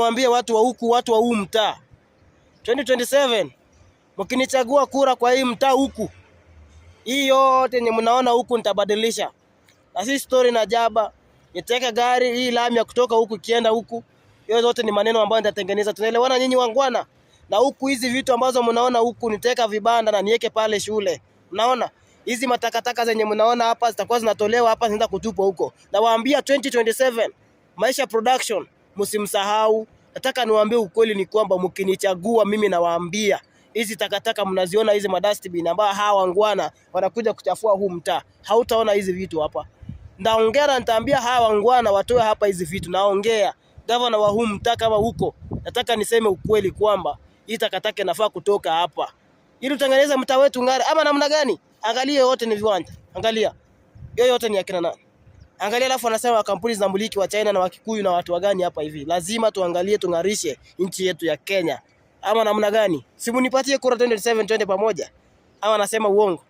niwaambie watu wa huku, watu wa huu mtaa, 2027 mkinichagua kura kwa hii mtaa huku, hii yote yenye mnaona huku nitabadilisha. Na si story na jaba, niteka gari hii lami ya kutoka huku kienda huku. Hiyo zote ni maneno ambayo nitatengeneza. Tunaelewana nyinyi wangwana? Na huku hizi vitu ambazo mnaona huku niteka vibanda na niweke pale shule. Mnaona? Hizi matakataka zenye mnaona hapa zitakuwa zinatolewa hapa zinaenda kutupwa huko. Na waambia 2027 Maisha Production msimsahau. Nataka niwaambie ukweli ni kwamba mkinichagua mimi nawaambia hizi takataka mnaziona hizi madustbin ambao hawa wangwana wanakuja kuchafua huu mtaa. Hautaona hizi vitu hapa. Ndaongea na nitaambia hawa wangwana watoe hapa hizi vitu. Naongea gavana wa huu mtaa kama huko. Nataka niseme ukweli kwamba hii takataka inafaa kutoka hapa. Ili utengeneze mtaa wetu ngare ama namna gani? Angalia yote ni viwanja. Angalia. Yote ni akina nani? Angalia alafu anasema kampuni za muliki wa China na wa Kikuyu na watu wagani hapa hivi. Lazima tuangalie tungarishe nchi yetu ya Kenya. Ama namna gani? Simunipatie kura 2027 twende pamoja. Ama anasema uongo.